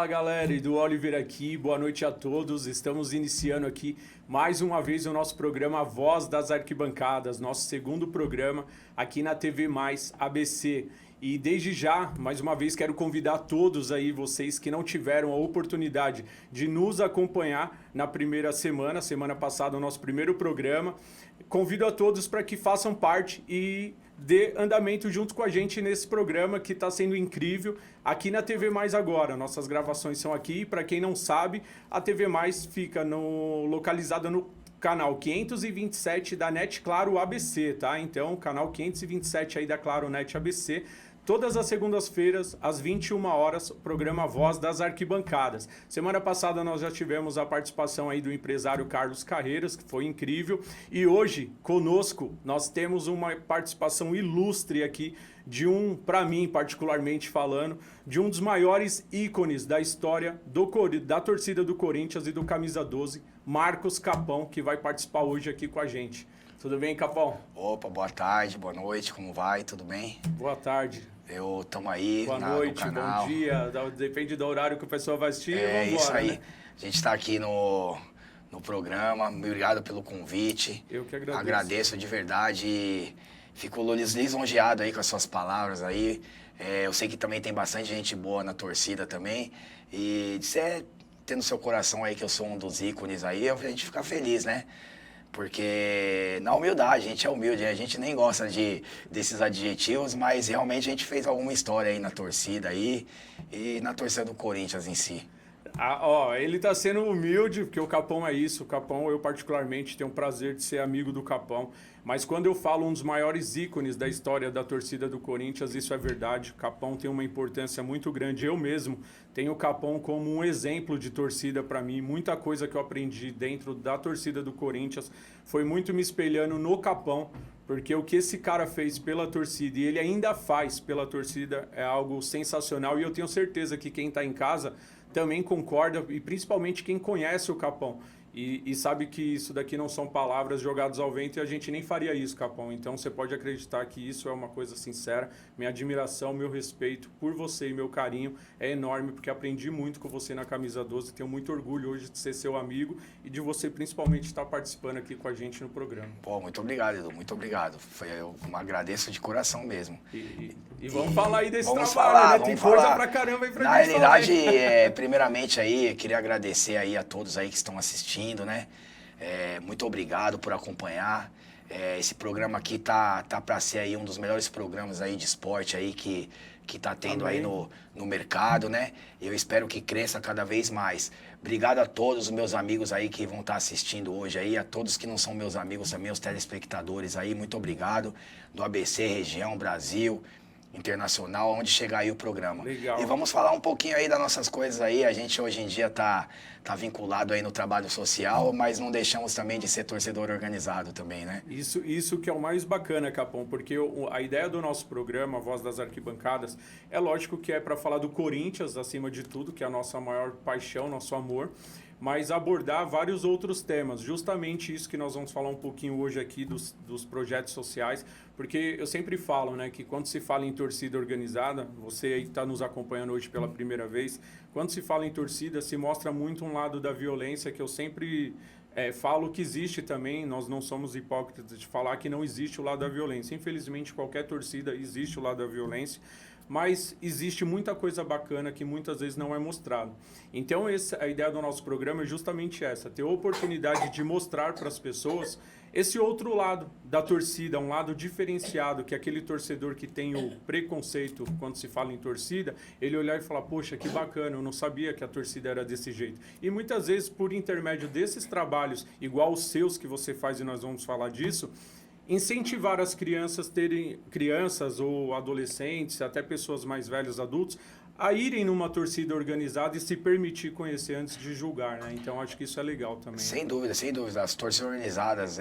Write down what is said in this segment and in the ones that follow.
Fala galera, Edu Oliveira aqui, boa noite a todos. Estamos iniciando aqui mais uma vez o nosso programa Voz das Arquibancadas, nosso segundo programa aqui na TV Mais ABC. E desde já, mais uma vez, quero convidar todos aí, vocês que não tiveram a oportunidade de nos acompanhar na primeira semana passada, o nosso primeiro programa. Convido a todos para que façam parte e dê andamento junto com a gente nesse programa que está sendo incrível aqui na TV Mais agora. Nossas gravações são aqui. Para quem não sabe, a TV Mais fica localizada no canal 527 da NET Claro ABC, tá? Então, canal 527 aí da Claro NET ABC. Todas as segundas-feiras, às 21 horas, programa Voz das Arquibancadas. Semana passada nós já tivemos a participação aí do empresário Carlos Carreiras, que foi incrível. E hoje, conosco, nós temos uma participação ilustre aqui de para mim particularmente falando, de um dos maiores ícones da história da torcida do Corinthians e do Camisa 12, Marcos Capão, que vai participar hoje aqui com a gente. Tudo bem, Capão? Opa, boa tarde, boa noite, como vai? Tudo bem? Boa tarde. Tamo aí boa noite, no canal. Bom dia, depende do horário que a pessoa vai assistir. É vambora, isso aí. Né? A gente está aqui no programa, obrigado pelo convite. Eu que agradeço. Agradeço de verdade e fico lisonjeado aí com as suas palavras aí. Eu sei que também tem bastante gente boa na torcida também. E de você ter no seu coração aí que eu sou um dos ícones aí, a gente fica feliz, né? Porque na humildade, a gente é humilde, a gente nem gosta desses adjetivos, mas realmente a gente fez alguma história aí na torcida aí e na torcida do Corinthians em si. Ele tá sendo humilde, porque o Capão é isso. O Capão, eu particularmente tenho o prazer de ser amigo do Capão. Mas quando eu falo um dos maiores ícones da história da torcida do Corinthians, isso é verdade. O Capão tem uma importância muito grande. Eu mesmo tenho o Capão como um exemplo de torcida para mim. Muita coisa que eu aprendi dentro da torcida do Corinthians foi muito me espelhando no Capão, porque o que esse cara fez pela torcida e ele ainda faz pela torcida é algo sensacional. E eu tenho certeza que quem está em casa também concorda, e principalmente quem conhece o Capão. E sabe que isso daqui não são palavras jogadas ao vento e a gente nem faria isso, Capão. Então você pode acreditar que isso é uma coisa sincera. Minha admiração, meu respeito por você e meu carinho é enorme, porque aprendi muito com você na Camisa 12. Tenho muito orgulho hoje de ser seu amigo e de você principalmente estar participando aqui com a gente no programa. Pô, muito obrigado, Edu, muito obrigado. Eu agradeço de coração mesmo. E vamos falar aí desse trabalho, né? Tem coisa pra caramba aí pra gente falar. Na realidade, primeiramente aí, queria agradecer aí a todos aí que estão assistindo, né? Muito obrigado por acompanhar. Esse programa aqui tá para ser aí um dos melhores programas aí de esporte aí que tá tendo aí no mercado, né? Eu espero que cresça cada vez mais. Obrigado a todos os meus amigos aí que vão estar assistindo hoje aí, a todos que não são meus amigos também, os telespectadores aí, muito obrigado. Do ABC, região, Brasil, internacional, onde chegar aí o programa. Legal. E vamos falar um pouquinho aí das nossas coisas aí. A gente hoje em dia tá vinculado aí no trabalho social, mas não deixamos também de ser torcedor organizado também, né? Isso que é o mais bacana, Capão, porque a ideia do nosso programa, Voz das Arquibancadas, é lógico que é para falar do Corinthians, acima de tudo, que é a nossa maior paixão, nosso amor, mas abordar vários outros temas, justamente isso que nós vamos falar um pouquinho hoje aqui dos projetos sociais, porque eu sempre falo, né, que quando se fala em torcida organizada, você aí que está nos acompanhando hoje pela primeira vez, quando se fala em torcida, se mostra muito um lado da violência que eu sempre falo que existe também, nós não somos hipócritas de falar que não existe o lado da violência. Infelizmente, qualquer torcida existe o lado da violência, mas existe muita coisa bacana que muitas vezes não é mostrado. Então, a ideia do nosso programa é justamente essa, ter a oportunidade de mostrar para as pessoas esse outro lado da torcida, um lado diferenciado, que é aquele torcedor que tem o preconceito quando se fala em torcida, ele olhar e falar, poxa, que bacana, eu não sabia que a torcida era desse jeito. E muitas vezes, por intermédio desses trabalhos, igual os seus que você faz e nós vamos falar disso, incentivar as crianças ou adolescentes, até pessoas mais velhas, adultos, a irem numa torcida organizada e se permitir conhecer antes de julgar, né? Então, acho que isso é legal também. Sem dúvida, sem dúvida. As torcidas organizadas,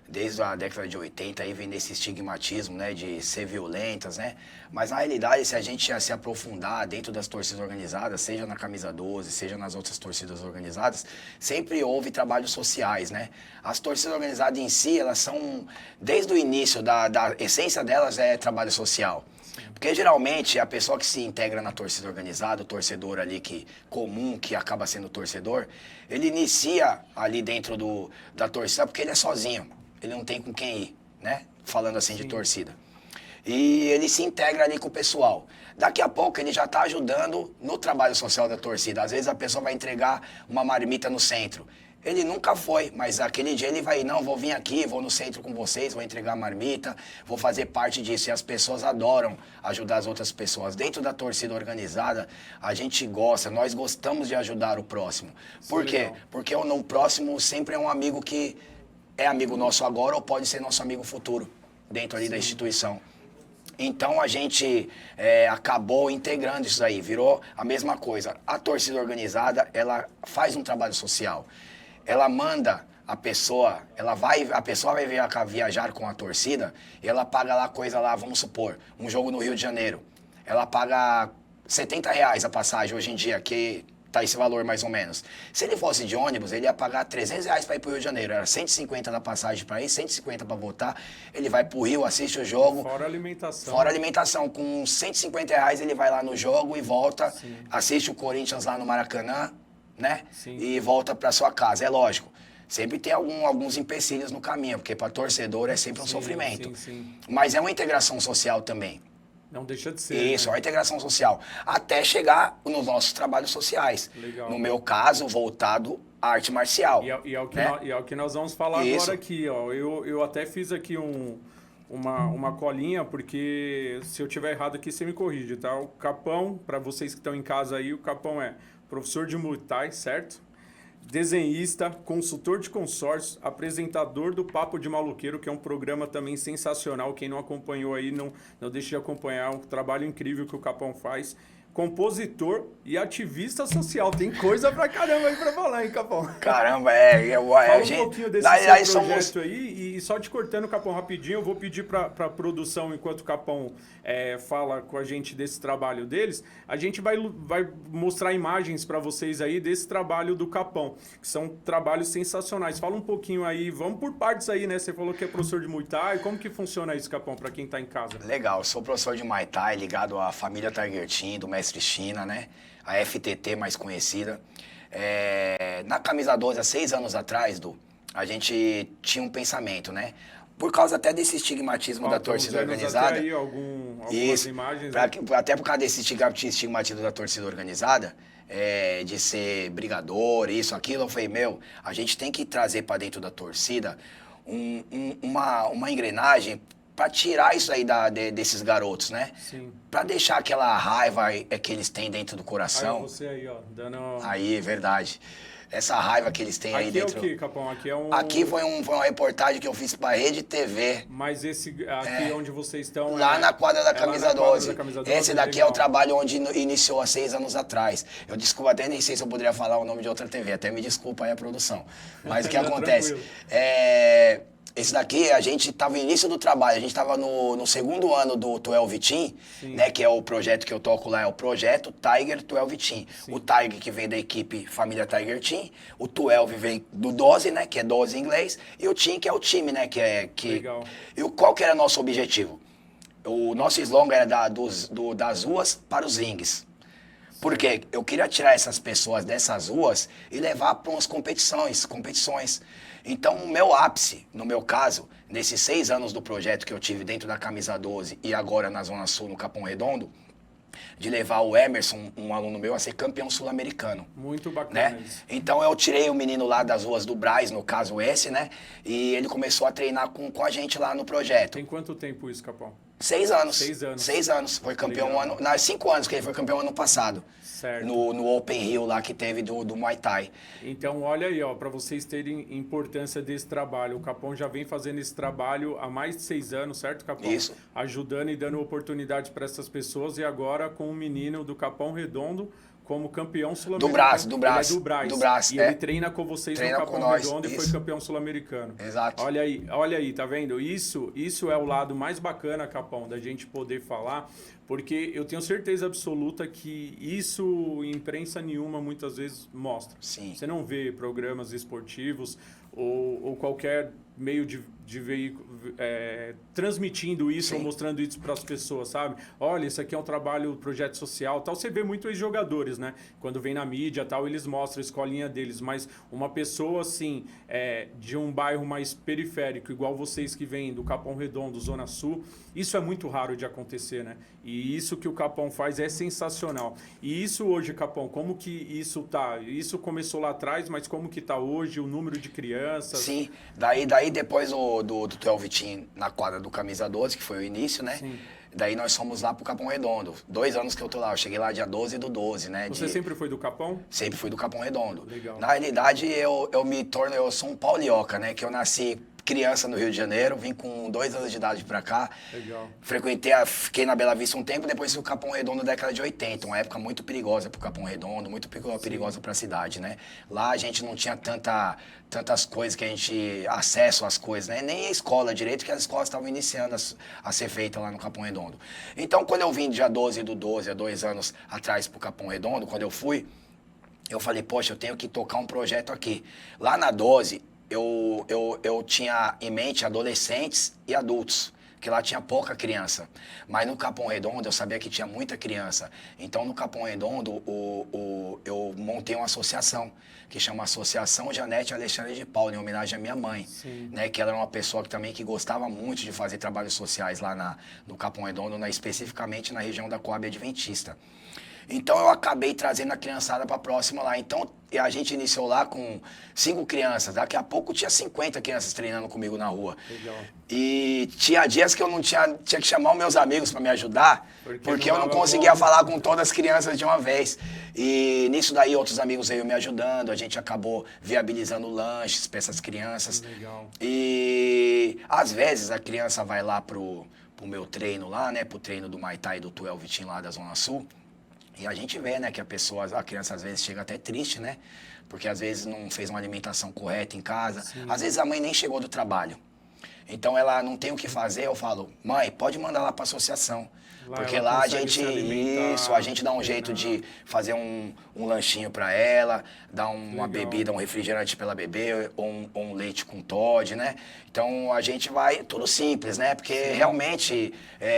desde a década de 80, aí vem desse estigmatismo, né, de ser violentas, né? Mas, na realidade, se a gente se aprofundar dentro das torcidas organizadas, seja na Camisa 12, seja nas outras torcidas organizadas, sempre houve trabalhos sociais, né? As torcidas organizadas em si, elas são, desde o início, da essência delas é trabalho social. Porque geralmente a pessoa que se integra na torcida organizada, o torcedor ali comum, que acaba sendo torcedor, ele inicia ali dentro da torcida porque ele é sozinho, ele não tem com quem ir, né? Falando assim de torcida. E ele se integra ali com o pessoal. Daqui a pouco ele já está ajudando no trabalho social da torcida. Às vezes a pessoa vai entregar uma marmita no centro. Ele nunca foi, mas aquele dia ele vai, não, vou vir aqui, vou no centro com vocês, vou entregar marmita, vou fazer parte disso. E as pessoas adoram ajudar as outras pessoas. Dentro da torcida organizada, a gente gosta, nós gostamos de ajudar o próximo. Por quê? Porque o próximo sempre é um amigo que é amigo nosso agora ou pode ser nosso amigo futuro, dentro ali da instituição. Então a gente acabou integrando isso aí, virou a mesma coisa. A torcida organizada, ela faz um trabalho social. Ela manda a pessoa vai viajar com a torcida e ela paga lá coisa lá, vamos supor, um jogo no Rio de Janeiro. Ela paga R$70 a passagem hoje em dia, que tá esse valor mais ou menos. Se ele fosse de ônibus, ele ia pagar R$300 para ir pro Rio de Janeiro. Era 150 da passagem para ir, 150 para voltar. Ele vai pro Rio, assiste o jogo. Fora alimentação. Fora alimentação. Com R$150 ele vai lá no jogo e volta. Sim. Assiste o Corinthians lá no Maracanã, né? Sim. E volta para sua casa. É lógico. Sempre tem alguns empecilhos no caminho, porque para torcedor é sempre um sofrimento. Sim. Mas é uma integração social também. Não deixa de ser. Isso, né? É uma integração social. Até chegar nos nossos trabalhos sociais. Legal. No meu caso, voltado à arte marcial. E é o que nós vamos falar agora aqui. Ó. Eu até fiz aqui uma colinha, porque se eu tiver errado aqui, você me corrige, tá? O Capão, para vocês que estão em casa aí, o Capão é professor de Muay Thai, certo? Desenhista, consultor de consórcios, apresentador do Papo de Maluqueiro, que é um programa também sensacional. Quem não acompanhou aí, não deixe de acompanhar. Um trabalho incrível que o Capão faz. Compositor e ativista social. Tem coisa pra caramba aí pra falar, hein, Capão? Caramba, Fala um pouquinho desse seu projeto aí. E só te cortando, Capão, rapidinho, eu vou pedir pra produção, enquanto o Capão fala com a gente desse trabalho deles, a gente vai mostrar imagens pra vocês aí desse trabalho do Capão, que são trabalhos sensacionais. Fala um pouquinho aí, vamos por partes aí, né? Você falou que é professor de Muay Thai. Como que funciona isso, Capão, pra quem tá em casa? Legal, sou professor de Muay Thai, ligado à família Tiger Team, do mestre China, né? A FTT mais conhecida. Na Camisa 12, há 6 anos atrás, a gente tinha um pensamento, né? Por causa até desse estigmatismo da torcida organizada. Até aí algumas imagens. Até por causa desse estigmatismo da torcida organizada, de ser brigador, isso, aquilo, eu falei, a gente tem que trazer para dentro da torcida uma engrenagem para tirar isso aí desses garotos, né? Sim. Para deixar aquela raiva que eles têm dentro do coração. Aí você aí, ó, dando... Aí, verdade. Essa raiva que eles têm aí dentro... Aqui é o quê, Capão? Aqui foi uma reportagem que eu fiz para Rede TV. Mas aqui onde vocês estão... Lá na quadra da Camisa 12. Esse daqui legal. É o trabalho onde iniciou há 6 anos atrás. Eu desculpa, até nem sei se eu poderia falar o nome de outra TV. Até me desculpa aí a produção. Mas o que acontece? Esse daqui, a gente estava no início do trabalho, a gente estava no segundo ano do 12 Team, né, que é o projeto que eu toco lá, é o projeto Tiger 12 Team. O Tiger, que vem da equipe Família Tiger Team, o 12 vem do 12, né, que é 12 em inglês, e o Team, que é o time, né, Legal. E qual que era o nosso objetivo? O nosso slogan era das ruas para os rings. Porque eu queria tirar essas pessoas dessas ruas e levar para umas competições. Então, o meu ápice, no meu caso, nesses 6 anos do projeto que eu tive dentro da Camisa 12 e agora na Zona Sul, no Capão Redondo, de levar o Emerson, um aluno meu, a ser campeão sul-americano. Muito bacana, né? Isso. Então, eu tirei o menino lá das ruas do Brás, no caso esse, né? E ele começou a treinar com a gente lá no projeto. Tem quanto tempo isso, Capão? 6 anos. 6 anos. 6 anos. Foi campeão Não, 5 anos, que ele foi campeão ano passado. Certo. No Open Rio lá que teve do Muay Thai. Então, olha aí, ó, para vocês terem importância desse trabalho. O Capão já vem fazendo esse trabalho há mais de 6 anos, certo, Capão? Isso. Ajudando e dando oportunidade para essas pessoas. E agora com o menino do Capão Redondo como campeão sul-americano. Do Brás. Ele é do Brás. Brás. E ele treina com vocês no Capão Redondo e foi campeão sul-americano. Exato. Olha aí, tá vendo? Isso é o lado mais bacana, Capão, da gente poder falar, porque eu tenho certeza absoluta que isso imprensa nenhuma muitas vezes mostra. Sim. Você não vê programas esportivos ou qualquer meio de veículo, transmitindo isso, Sim. ou mostrando isso para as pessoas, sabe? Olha, isso aqui é um trabalho, projeto social, tal. Você vê muito os jogadores, né? Quando vem na mídia, tal, eles mostram a escolinha deles, mas uma pessoa, assim, de um bairro mais periférico, igual vocês que vêm do Capão Redondo, Zona Sul, isso é muito raro de acontecer, né? E isso que o Capão faz é sensacional. E isso hoje, Capão, como que isso tá? Isso começou lá atrás, mas como que tá hoje, o número de crianças? Sim, daí depois do teu Vitinho na quadra do Camisa 12, que foi o início, né? Sim. Daí nós fomos lá pro Capão Redondo. 2 anos que eu tô lá, eu cheguei lá dia 12 do 12, né? Você sempre foi do Capão? Sempre fui do Capão Redondo. Legal. Na realidade, eu sou um paulioca, né? Que eu nasci criança no Rio de Janeiro, vim com 2 anos de idade pra cá. Legal. Fiquei na Bela Vista um tempo, depois fui o Capão Redondo na década de 80, uma época muito perigosa pro Capão Redondo, muito perigosa pra cidade, né? Lá a gente não tinha tantas coisas que a gente... acesso às coisas, né? Nem a escola direito, que as escolas estavam iniciando a ser feitas lá no Capão Redondo. Então, quando eu vim dia 12 do 12, há 2 anos atrás pro Capão Redondo, quando eu fui, eu falei, poxa, eu tenho que tocar um projeto aqui. Lá na 12... Eu tinha em mente adolescentes e adultos, que lá tinha pouca criança. Mas no Capão Redondo eu sabia que tinha muita criança. Então no Capão Redondo eu montei uma associação, que chama Associação Janete Alexandre de Paula, em homenagem à minha mãe. Né, que ela era uma pessoa que gostava muito de fazer trabalhos sociais lá no Capão Redondo, especificamente na região da Coab Adventista. Então eu acabei trazendo a criançada para próxima lá. Então a gente iniciou lá com 5 crianças. Daqui a pouco tinha 50 crianças treinando comigo na rua. Legal. E tinha dias que eu não tinha que chamar os meus amigos para me ajudar, porque eu não conseguia como. falar com todas as crianças de uma vez. E nisso daí outros amigos veio me ajudando. A gente acabou viabilizando lanches para essas crianças. Legal. E às vezes a criança vai lá pro meu treino lá, né? Pro treino do Muay Thai e do Tuel Vitinho lá da Zona Sul. E a gente vê, né, que a criança às vezes chega até triste, né? Porque às vezes não fez uma alimentação correta em casa. Sim. Às vezes a mãe nem chegou do trabalho. Então ela não tem o que fazer, eu falo, mãe, pode mandar lá para a associação. Porque lá a gente dá um jeito de fazer um lanchinho para ela, dar uma bebida, um refrigerante para ela beber, ou um leite com Toddy, né? Então a gente vai, tudo simples, né? Porque realmente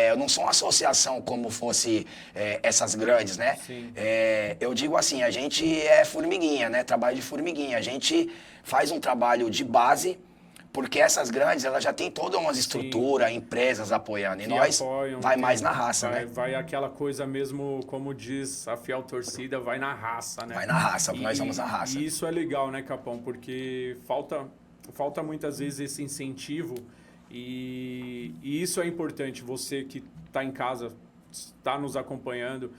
eu não sou uma associação como fosse essas grandes, né? Eu digo assim, a gente é formiguinha, né? Trabalho de formiguinha. A gente faz um trabalho de base, porque essas grandes, elas já têm toda uma estrutura, empresas apoiando. E nós vai mais na raça, né? Vai aquela coisa mesmo, como diz a fiel torcida, vai na raça, né? Vai na raça, nós vamos na raça. E isso é legal, né, Capão? Porque falta muitas vezes esse incentivo e isso é importante. Você que está em casa, está nos acompanhando,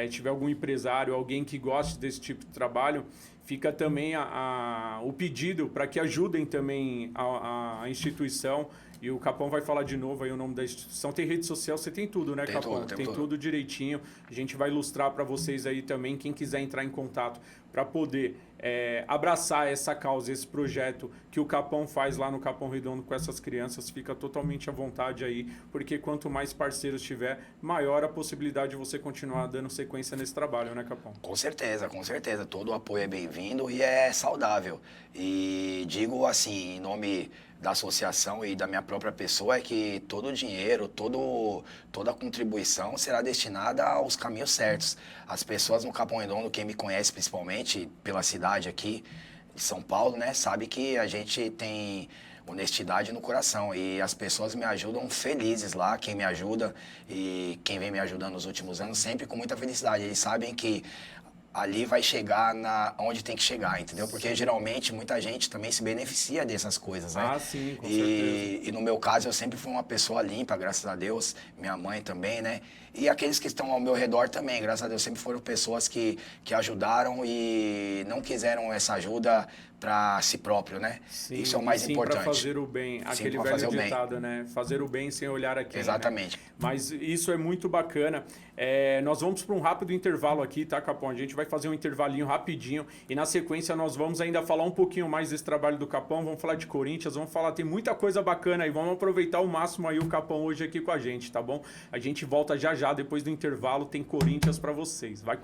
tiver algum empresário, alguém que goste desse tipo de trabalho, fica também o pedido para que ajudem também a instituição. E o Capão vai falar de novo aí o nome da instituição. Tem rede social, você tem tudo, né, Capão? Tem tudo direitinho. A gente vai ilustrar para vocês aí também, quem quiser entrar em contato para poder abraçar essa causa, esse projeto que o Capão faz lá no Capão Redondo com essas crianças, fica totalmente à vontade aí, porque quanto mais parceiros tiver, maior a possibilidade de você continuar dando sequência nesse trabalho, né, Capão? Com certeza, com certeza. Todo o apoio é bem-vindo e é saudável. E digo assim, em nome da associação e da minha própria pessoa, é que todo o dinheiro, toda a contribuição será destinada aos caminhos certos. As pessoas no Capão Redondo, quem me conhece principalmente pela cidade aqui de São Paulo, né, sabe que a gente tem honestidade no coração e as pessoas me ajudam felizes lá, quem me ajuda e quem vem me ajudando nos últimos anos, sempre com muita felicidade. Eles sabem que ali vai chegar onde tem que chegar, entendeu? Porque geralmente muita gente também se beneficia dessas coisas, né? Ah, sim, com certeza. E no meu caso eu sempre fui uma pessoa limpa, graças a Deus, minha mãe também, né? E aqueles que estão ao meu redor também, graças a Deus, sempre foram pessoas que ajudaram e não quiseram essa ajuda para si próprio, né? Sim, isso é o mais importante. Para fazer o bem, aquele velho ditado, né? Fazer o bem sem olhar a quem. Exatamente. Né? Mas isso é muito bacana. Nós vamos para um rápido intervalo aqui, tá, Capão? A gente vai fazer um intervalinho rapidinho e na sequência nós vamos ainda falar um pouquinho mais desse trabalho do Capão, vamos falar de Corinthians, tem muita coisa bacana aí, vamos aproveitar ao máximo aí o Capão hoje aqui com a gente, tá bom? A gente volta já, depois do intervalo tem Corinthians para vocês. Vai,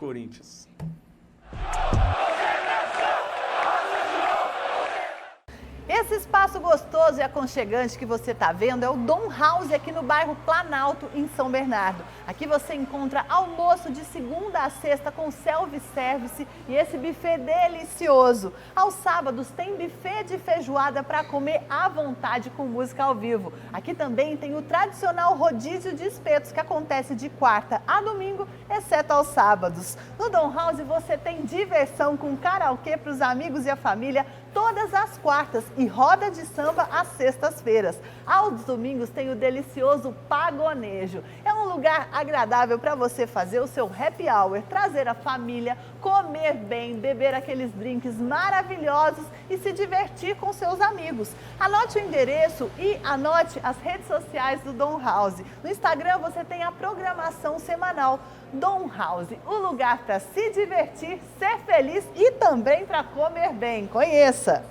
Esse espaço gostoso e aconchegante que você está vendo é o Dom House aqui no bairro Planalto, em São Bernardo. Aqui você encontra almoço de segunda a sexta com self-service e esse buffet delicioso. Aos sábados tem buffet de feijoada para comer à vontade com música ao vivo. Aqui também tem o tradicional rodízio de espetos que acontece de quarta a domingo, exceto aos sábados. No Dom House você tem diversão com karaokê para os amigos e a família todas as quartas e roda de samba às sextas-feiras. Aos domingos tem o delicioso pagonejo. É um lugar agradável para você fazer o seu happy hour, trazer a família, comer bem, beber aqueles drinks maravilhosos e se divertir com seus amigos. Anote o endereço e anote as redes sociais do Dom House. No Instagram você tem a programação semanal. Dom House, o lugar para se divertir, ser feliz e também para comer bem. Conheça!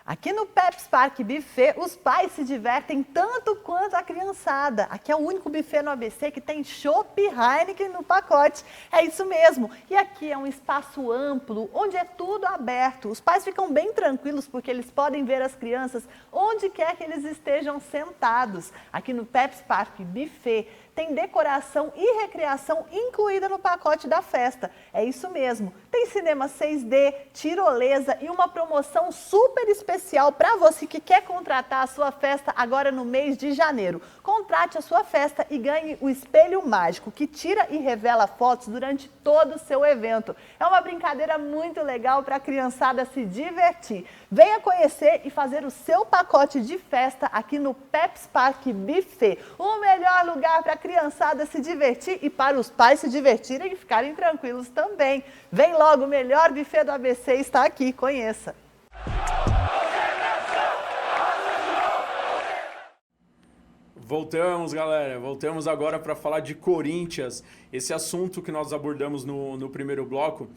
Aqui no Pepsi Park Buffet, os pais se divertem tanto quanto a criançada. Aqui é o único buffet no ABC que tem chopp Heineken no pacote. É isso mesmo. E aqui é um espaço amplo, onde é tudo aberto. Os pais ficam bem tranquilos porque eles podem ver as crianças onde quer que eles estejam sentados. Aqui no Pepsi Park Buffet, tem decoração e recreação incluída no pacote da festa. É isso mesmo. Tem cinema 6D, tirolesa e uma promoção super especial para você que quer contratar a sua festa agora no mês de janeiro. Contrate a sua festa e ganhe o espelho mágico, que tira e revela fotos durante todo o seu evento. É uma brincadeira muito legal para a criançada se divertir. Venha conhecer e fazer o seu pacote de festa aqui no Pepsi Park Buffet. O melhor lugar para a criançada se divertir e para os pais se divertirem e ficarem tranquilos também. Vem logo, o melhor buffet do ABC está aqui, conheça! Voltamos, galera. Voltamos agora para falar de Corinthians. Esse assunto que nós abordamos no primeiro bloco,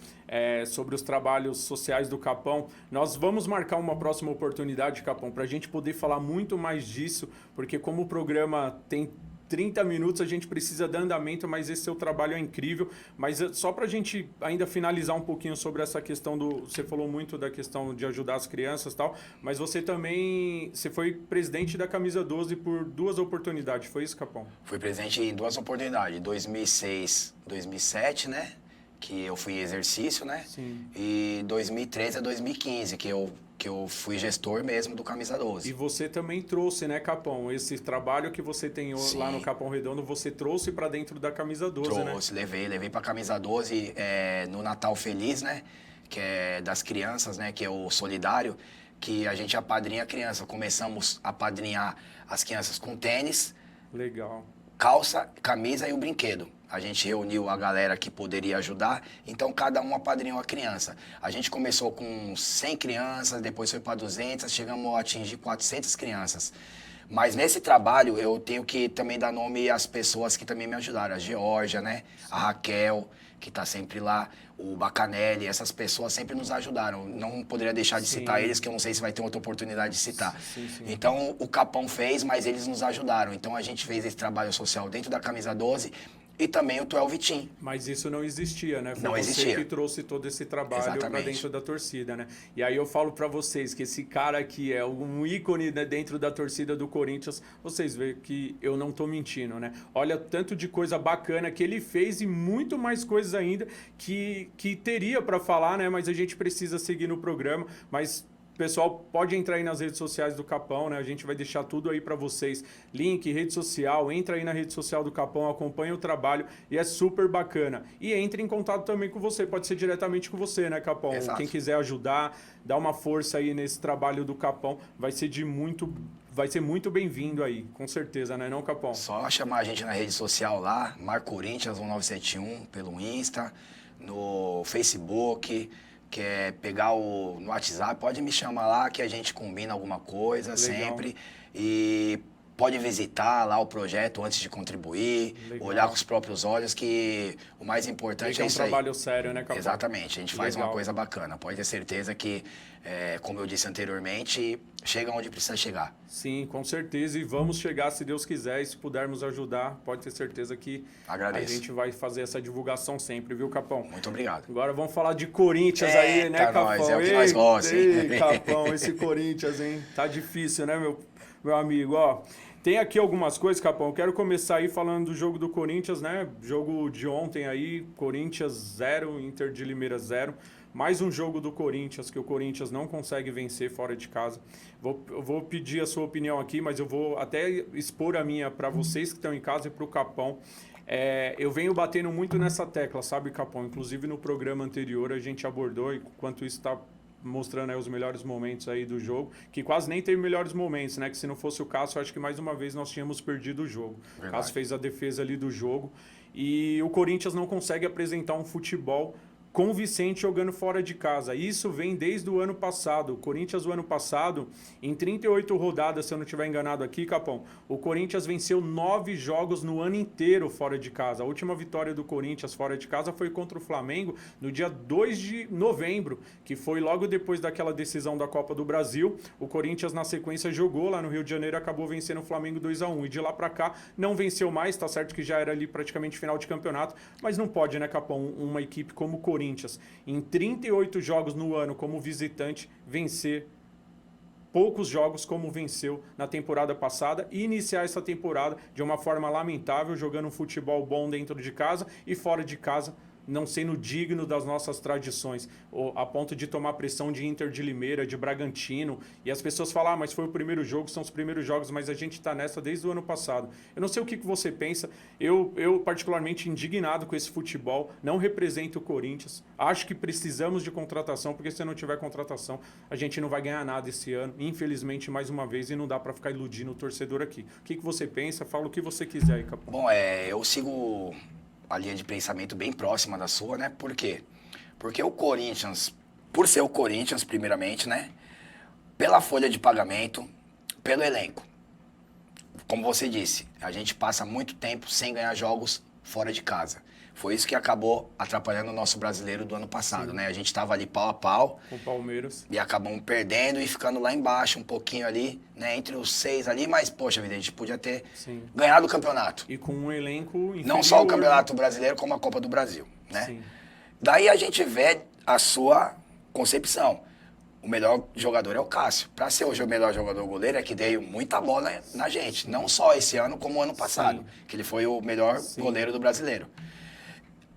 sobre os trabalhos sociais do Capão. Nós vamos marcar uma próxima oportunidade, Capão, para a gente poder falar muito mais disso, porque como o programa tem 30 minutos, a gente precisa dar andamento, mas esse seu trabalho é incrível. Mas só para a gente ainda finalizar um pouquinho sobre essa questão Você falou muito da questão de ajudar as crianças e tal, mas você também... Você foi presidente da Camisa 12 por 2 oportunidades, foi isso, Capão? Fui presidente em 2 oportunidades, 2006, 2007, né? Que eu fui em exercício, né? Sim. E 2013 a 2015, que eu fui gestor mesmo do Camisa 12. E você também trouxe, né, Capão? Esse trabalho que você tem lá no Capão Redondo, você trouxe para dentro da Camisa 12, né? Trouxe, levei para Camisa 12 no Natal Feliz, né? Que é das crianças, né? Que é o solidário, que a gente apadrinha a criança. Começamos a apadrinhar as crianças com tênis. Legal. Calça, camisa e o brinquedo. A gente reuniu a galera que poderia ajudar, então cada um apadrinhou a criança. A gente começou com 100 crianças, depois foi para 200, chegamos a atingir 400 crianças. Mas nesse trabalho eu tenho que também dar nome às pessoas que também me ajudaram. A Georgia, né? A Raquel, que está sempre lá, o Bacanelli, essas pessoas sempre nos ajudaram. Não poderia deixar de citar eles, que eu não sei se vai ter outra oportunidade de citar. Sim. Então o Capão fez, mas eles nos ajudaram. Então a gente fez esse trabalho social dentro da Camisa 12 e também o 12 Team. Mas isso não existia, né? Foi não existia. Você que trouxe todo esse trabalho para dentro da torcida, né? E aí eu falo para vocês que esse cara aqui é um ícone, né, dentro da torcida do Corinthians. Vocês veem que eu não tô mentindo, né? Olha tanto de coisa bacana que ele fez e muito mais coisas ainda que teria para falar, né? Mas a gente precisa seguir no programa. Mas pessoal, pode entrar aí nas redes sociais do Capão, né? A gente vai deixar tudo aí para vocês. Link, rede social, entra aí na rede social do Capão, acompanha o trabalho e é super bacana. E entre em contato também com você, pode ser diretamente com você, né, Capão? Exato. Quem quiser ajudar, dar uma força aí nesse trabalho do Capão, vai ser muito bem-vindo aí, com certeza, né, não, Capão? Só chamar a gente na rede social lá, Mar Corinthians 1971, pelo Insta, no Facebook. Quer pegar no WhatsApp, pode me chamar lá que a gente combina alguma coisa. Legal. Sempre. E pode visitar lá o projeto antes de contribuir, Legal. olhar com os próprios olhos, que o mais importante é isso aí. É um trabalho sério, né, Capão? Exatamente, a gente faz Legal. uma coisa bacana. Pode ter certeza que, como eu disse anteriormente, chega onde precisa chegar. Sim, com certeza. E vamos chegar, se Deus quiser, e se pudermos ajudar, pode ter certeza que Agradeço. a gente vai fazer essa divulgação sempre, viu, Capão? Muito obrigado. Agora vamos falar de Corinthians aí, né, Capão? Nós, é o que nós gostamos, hein? Ei, Capão, esse Corinthians, hein? Tá difícil, né, meu amigo? Ó, tem aqui algumas coisas, Capão. Eu quero começar aí falando do jogo do Corinthians, né? Jogo de ontem aí, Corinthians 0, Inter de Limeira 0. Mais um jogo do Corinthians, que o Corinthians não consegue vencer fora de casa. Eu vou pedir a sua opinião aqui, mas eu vou até expor a minha para vocês que estão em casa e para o Capão. Eu venho batendo muito nessa tecla, sabe, Capão? Inclusive no programa anterior a gente abordou, enquanto isso está mostrando aí os melhores momentos aí do jogo, que quase nem teve melhores momentos, né? Que se não fosse o Cássio, acho que mais uma vez nós tínhamos perdido o jogo. O Cássio fez a defesa ali do jogo e o Corinthians não consegue apresentar um futebol convincente jogando fora de casa. Isso vem desde o ano passado. O Corinthians, o ano passado, em 38 rodadas, se eu não estiver enganado aqui, Capão, o Corinthians venceu 9 jogos no ano inteiro fora de casa. A última vitória do Corinthians fora de casa foi contra o Flamengo no dia 2 de novembro, que foi logo depois daquela decisão da Copa do Brasil. O Corinthians, na sequência, jogou lá no Rio de Janeiro e acabou vencendo o Flamengo 2-1. E de lá pra cá, não venceu mais, tá certo que já era ali praticamente final de campeonato, mas não pode, né, Capão, uma equipe como o Corinthians, em 38 jogos no ano como visitante, vencer poucos jogos como venceu na temporada passada e iniciar essa temporada de uma forma lamentável, jogando um futebol bom dentro de casa e fora de casa, não sendo digno das nossas tradições, a ponto de tomar pressão de Inter de Limeira, de Bragantino, e as pessoas falam, mas foi o primeiro jogo, são os primeiros jogos, mas a gente está nessa desde o ano passado. Eu não sei o que você pensa, eu particularmente indignado com esse futebol, não represento o Corinthians, acho que precisamos de contratação, porque se não tiver contratação, a gente não vai ganhar nada esse ano, infelizmente, mais uma vez, e não dá para ficar iludindo o torcedor aqui. O que você pensa? Fala o que você quiser aí, Capão. Bom, eu sigo a linha de pensamento bem próxima da sua, né? Por quê? Porque o Corinthians, por ser o Corinthians, primeiramente, né? Pela folha de pagamento, pelo elenco. Como você disse, a gente passa muito tempo sem ganhar jogos fora de casa. Foi isso que acabou atrapalhando o nosso brasileiro do ano passado, Sim. né? A gente estava ali pau a pau. Com o Palmeiras. E acabamos perdendo e ficando lá embaixo, um pouquinho ali, né? Entre os 6 ali, mas, poxa vida, a gente podia ter Sim. ganhado o campeonato. E com um elenco inferior. Não só o Campeonato Brasileiro, como a Copa do Brasil, né? Sim. Daí a gente vê a sua concepção. O melhor jogador é o Cássio. Para ser hoje o melhor jogador goleiro é que deu muita bola na gente. Não só esse ano, como o ano passado. Sim. Que ele foi o melhor goleiro do brasileiro.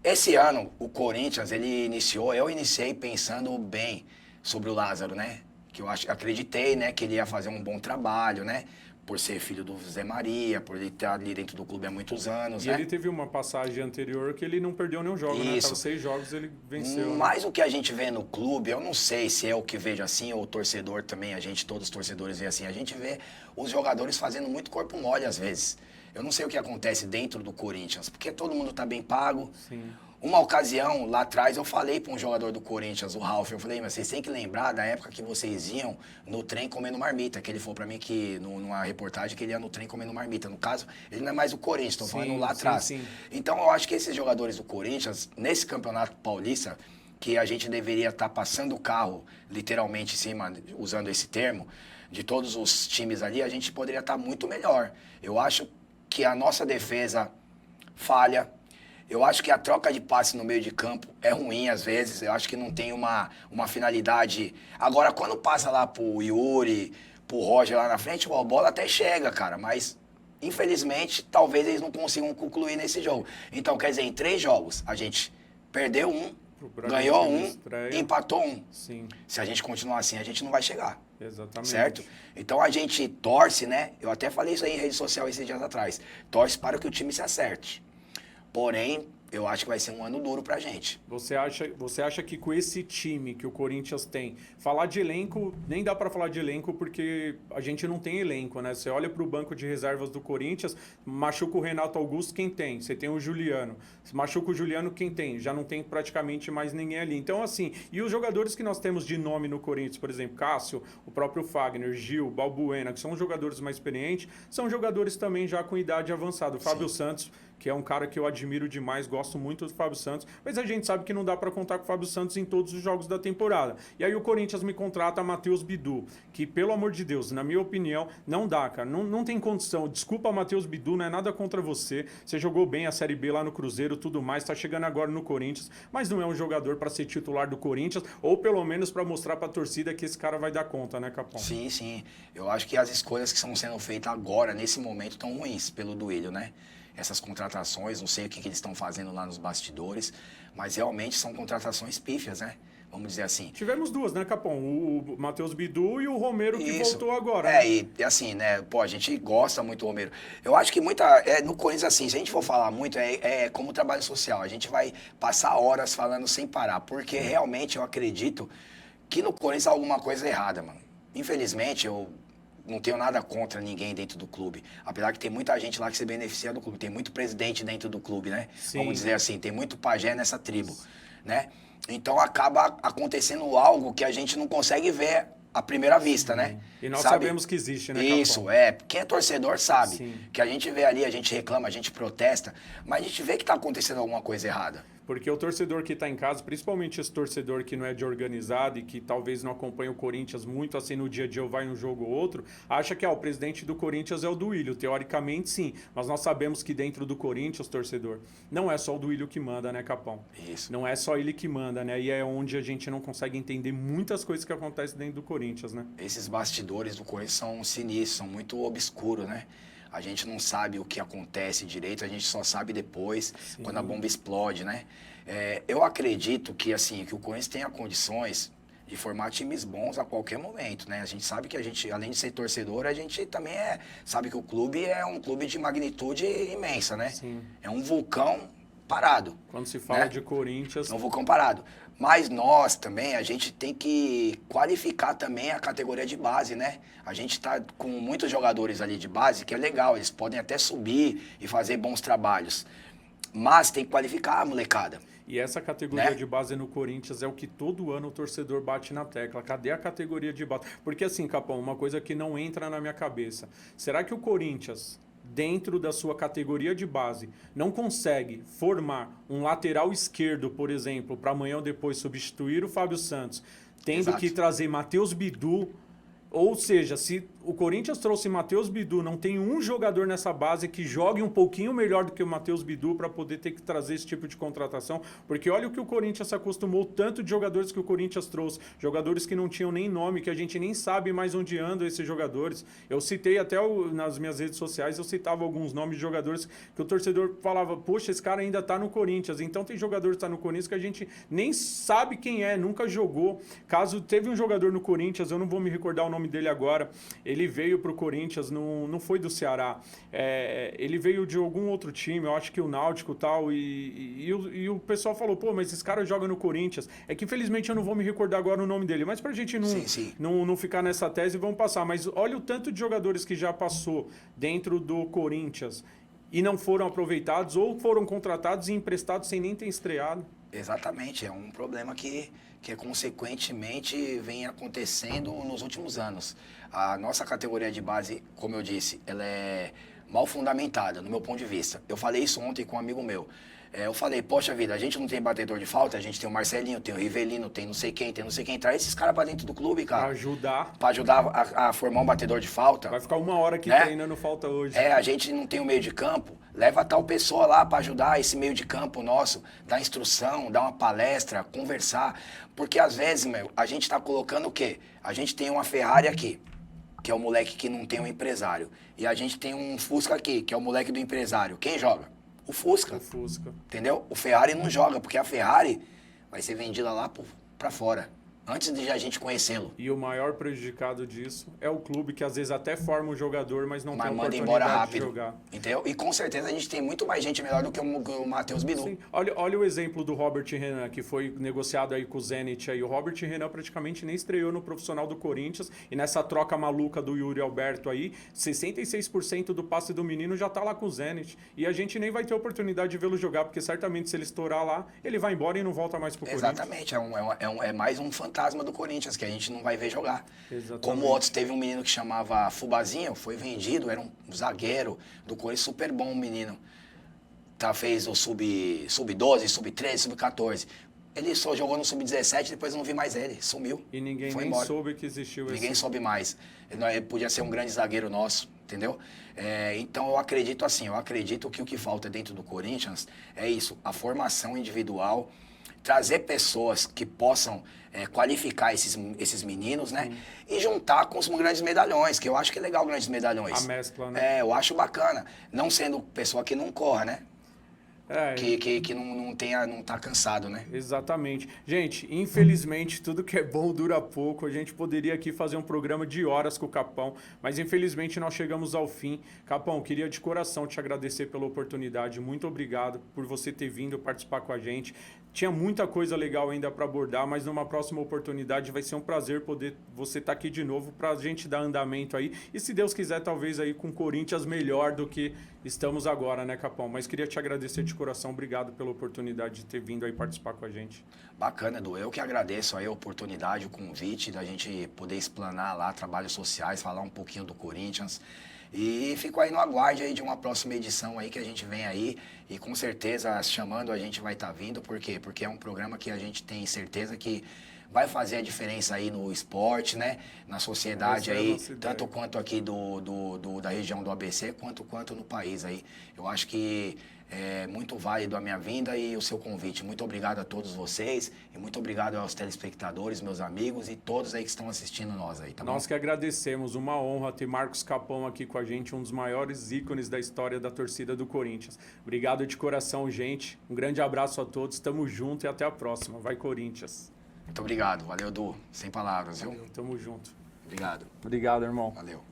Esse ano, o Corinthians, eu iniciei pensando bem sobre o Lázaro, né? Que eu acreditei, né, que ele ia fazer um bom trabalho, né? Por ser filho do Zé Maria, por ele estar ali dentro do clube há muitos anos, E né? ele teve uma passagem anterior que ele não perdeu nenhum jogo, né? Isso. Tava 6 jogos ele venceu. né? Mas o que a gente vê no clube, eu não sei se é o que vejo assim, ou o torcedor também, todos os torcedores vê assim, a gente vê os jogadores fazendo muito corpo mole às vezes. Eu não sei o que acontece dentro do Corinthians, porque todo mundo tá bem pago. Sim. Uma ocasião, lá atrás, eu falei para um jogador do Corinthians, o Ralf, eu falei, mas vocês têm que lembrar da época que vocês iam no trem comendo marmita, que ele falou para mim que, numa reportagem, que ele ia no trem comendo marmita. No caso, ele não é mais o Corinthians, estou falando lá atrás. Sim. Então, eu acho que esses jogadores do Corinthians, nesse campeonato paulista, que a gente deveria estar passando o carro, literalmente em cima, usando esse termo, de todos os times ali, a gente poderia estar muito melhor. Eu acho que a nossa defesa falha. Eu acho que a troca de passe no meio de campo é ruim às vezes. Eu acho que não tem uma finalidade. Agora, quando passa lá pro Yuri, pro Roger lá na frente, a bola até chega, cara. Mas, infelizmente, talvez eles não consigam concluir nesse jogo. Então, quer dizer, em 3 jogos, a gente perdeu um, ganhou um e empatou um. Sim. Se a gente continuar assim, a gente não vai chegar. Exatamente. Certo? Então a gente torce, né? Eu até falei isso aí em rede social esses dias atrás. Torce para que o time se acerte. Porém, eu acho que vai ser um ano duro pra gente. Você acha que com esse time que o Corinthians tem, falar de elenco, nem dá para falar de elenco porque a gente não tem elenco, né? Você olha para o banco de reservas do Corinthians, machuca o Renato Augusto, quem tem? Você tem o Juliano. Se machuca o Juliano, quem tem? Já não tem praticamente mais ninguém ali. Então, assim, e os jogadores que nós temos de nome no Corinthians, por exemplo, Cássio, o próprio Fagner, Gil, Balbuena, que são jogadores mais experientes, são jogadores também já com idade avançada. O Fábio Santos, que é um cara que eu admiro demais, gosto muito do Fábio Santos, mas a gente sabe que não dá para contar com o Fábio Santos em todos os jogos da temporada. E aí o Corinthians me contrata Matheus Bidu, que, pelo amor de Deus, na minha opinião, não dá, cara. Não tem condição. Desculpa, Matheus Bidu, não é nada contra você. Você jogou bem a Série B lá no Cruzeiro, tudo mais, tá chegando agora no Corinthians, mas não é um jogador para ser titular do Corinthians, ou pelo menos para mostrar pra torcida que esse cara vai dar conta, né, Capão? Sim, sim. Eu acho que as escolhas que estão sendo feitas agora, nesse momento, estão ruins pelo Duílio, né? Essas contratações, não sei o que eles estão fazendo lá nos bastidores, mas realmente são contratações pífias, né? Vamos dizer assim. Tivemos duas, né, Capão? O Matheus Bidu e o Romero, que voltou agora. E assim, né? Pô, a gente gosta muito do Romero. Eu acho que no Corinthians, assim, se a gente for falar muito, é como trabalho social. A gente vai passar horas falando sem parar, porque realmente eu acredito que no Corinthians há alguma coisa errada, mano. Infelizmente, eu não tenho nada contra ninguém dentro do clube. Apesar que tem muita gente lá que se beneficia do clube. Tem muito presidente dentro do clube, né? Sim. Vamos dizer assim, tem muito pajé nessa tribo, né? Então acaba acontecendo algo que a gente não consegue ver à primeira vista, né? E nós sabemos que existe, né, Capão? Isso, quem é torcedor sabe. Sim. Que a gente vê ali, a gente reclama, a gente protesta, mas a gente vê que está acontecendo alguma coisa errada. Porque o torcedor que está em casa, principalmente esse torcedor que não é de organizado e que talvez não acompanha o Corinthians muito assim no dia a dia ou vai um jogo ou outro, acha que o presidente do Corinthians é o Duílio. Teoricamente, sim. Mas nós sabemos que dentro do Corinthians, torcedor, não é só o Duílio que manda, né, Capão? Isso. Não é só ele que manda, né? E é onde a gente não consegue entender muitas coisas que acontecem dentro do Corinthians, né? Esses bastidores do Corinthians são sinistros, são muito obscuros, né? A gente não sabe o que acontece direito, a gente só sabe depois, sim, quando a bomba explode, né? Eu acredito que, assim, que o Corinthians tenha condições de formar times bons a qualquer momento, né? A gente sabe que a gente, além de ser torcedor, a gente também sabe que o clube é um clube de magnitude imensa, né? Sim. É um vulcão parado. Quando se fala, né, de Corinthians... É um vulcão parado. Mas nós também, a gente tem que qualificar também a categoria de base, né? A gente tá com muitos jogadores ali de base, que é legal, eles podem até subir e fazer bons trabalhos. Mas tem que qualificar a molecada. E essa categoria, né, de base no Corinthians é o que todo ano o torcedor bate na tecla. Cadê a categoria de base? Porque assim, Capão, uma coisa que não entra na minha cabeça. Será que o Corinthians, dentro da sua categoria de base, não consegue formar um lateral esquerdo, por exemplo, para amanhã ou depois substituir o Fábio Santos, tendo Exato. que trazer Matheus Bidu? Ou seja, se o Corinthians trouxe Matheus Bidu, não tem um jogador nessa base que jogue um pouquinho melhor do que o Matheus Bidu para poder ter que trazer esse tipo de contratação. Porque olha o que o Corinthians se acostumou, tanto de jogadores que o Corinthians trouxe. Jogadores que não tinham nem nome, que a gente nem sabe mais onde andam esses jogadores. Eu citei até nas minhas redes sociais, eu citava alguns nomes de jogadores que o torcedor falava, poxa, esse cara ainda tá no Corinthians. Então tem jogador que tá no Corinthians que a gente nem sabe quem é, nunca jogou. Caso teve um jogador no Corinthians, eu não vou me recordar o nome dele agora, ele veio para o Corinthians, não foi do Ceará, ele veio de algum outro time, eu acho que o Náutico e tal, e o pessoal falou, pô, mas esse cara joga no Corinthians. É que infelizmente eu não vou me recordar agora o nome dele, mas pra gente não ficar nessa tese, vamos passar. Mas olha o tanto de jogadores que já passou dentro do Corinthians e não foram aproveitados ou foram contratados e emprestados sem nem ter estreado. Exatamente, é um problema que consequentemente vem acontecendo nos últimos anos. A nossa categoria de base, como eu disse, ela é mal fundamentada, no meu ponto de vista. Eu falei isso ontem com um amigo meu. Eu falei, poxa vida, a gente não tem batedor de falta, a gente tem o Marcelinho, tem o Rivelino, tem não sei quem, Traz esses caras pra dentro do clube, cara. Pra ajudar a formar um batedor de falta. Vai ficar uma hora aqui, né, treinando falta hoje. A gente não tem o meio de campo, leva tal pessoa lá pra ajudar esse meio de campo nosso, dar instrução, dar uma palestra, conversar. Porque às vezes, a gente tá colocando o quê? A gente tem uma Ferrari aqui, que é o moleque que não tem um empresário. E a gente tem um Fusca aqui, que é o moleque do empresário. Quem joga? O Fusca. Entendeu? O Ferrari não joga, porque a Ferrari vai ser vendida lá pra fora. antes de a gente conhecê-lo. E o maior prejudicado disso é o clube, que às vezes até forma o jogador, mas não tem manda oportunidade embora rápido, de jogar. entendeu? E com certeza a gente tem muito mais gente melhor do que o Matheus Bidu. Sim. Olha o exemplo do Robert Renan, que foi negociado aí com o Zenit. Aí. O Robert Renan praticamente nem estreou no profissional do Corinthians. E nessa troca maluca do Yuri Alberto aí, 66% do passe do menino já tá lá com o Zenit. E a gente nem vai ter oportunidade de vê-lo jogar, porque certamente se ele estourar lá, ele vai embora e não volta mais pro Corinthians. Exatamente, é mais um fantasma do Corinthians que a gente não vai ver jogar. Exatamente. Como outros, teve um menino que chamava Fubazinho, foi vendido, era um zagueiro do Corinthians, super bom um menino. Fez o sub-12, sub-13, sub-14. Ele só jogou no sub-17, depois eu não vi mais ele, sumiu. E ninguém foi nem embora. soube que existiu Ninguém soube mais. Ele podia ser um grande zagueiro nosso, entendeu? Então eu acredito assim, que o que falta dentro do Corinthians é isso, a formação individual, trazer pessoas que possam qualificar esses meninos, né? E juntar com os grandes medalhões, que eu acho que é legal grandes medalhões. A mescla, né? Eu acho bacana. Não sendo pessoa que não corra, né? Que não tá cansado, né? Exatamente. Gente, infelizmente, tudo que é bom dura pouco. A gente poderia aqui fazer um programa de horas com o Capão, mas infelizmente nós chegamos ao fim. Capão, queria de coração te agradecer pela oportunidade. Muito obrigado por você ter vindo participar com a gente. Tinha muita coisa legal ainda para abordar, mas numa próxima oportunidade vai ser um prazer poder você estar aqui de novo para a gente dar andamento aí. E se Deus quiser, talvez aí com o Corinthians melhor do que estamos agora, né, Capão? Mas queria te agradecer de coração. Obrigado pela oportunidade de ter vindo aí participar com a gente. Bacana, Edu. Eu que agradeço aí a oportunidade, o convite da gente poder explanar lá trabalhos sociais, falar um pouquinho do Corinthians. E fico aí no aguarde aí de uma próxima edição aí que a gente vem aí e com certeza chamando a gente vai estar vindo. Por quê? Porque é um programa que a gente tem certeza que vai fazer a diferença aí no esporte, né? Na sociedade aí, tanto quanto aqui da região do ABC, quanto no país aí. Eu acho que é muito válido a minha vinda e o seu convite. Muito obrigado a todos vocês e muito obrigado aos telespectadores, meus amigos e todos aí que estão assistindo nós aí, tá bom? Nós que agradecemos, uma honra ter Marcos Capão aqui com a gente, um dos maiores ícones da história da torcida do Corinthians. Obrigado de coração, gente. Um grande abraço a todos, tamo junto e até a próxima. Vai, Corinthians! Muito obrigado, valeu, Edu. Sem palavras, viu? Valeu, tamo junto. Obrigado. Obrigado, irmão. Valeu.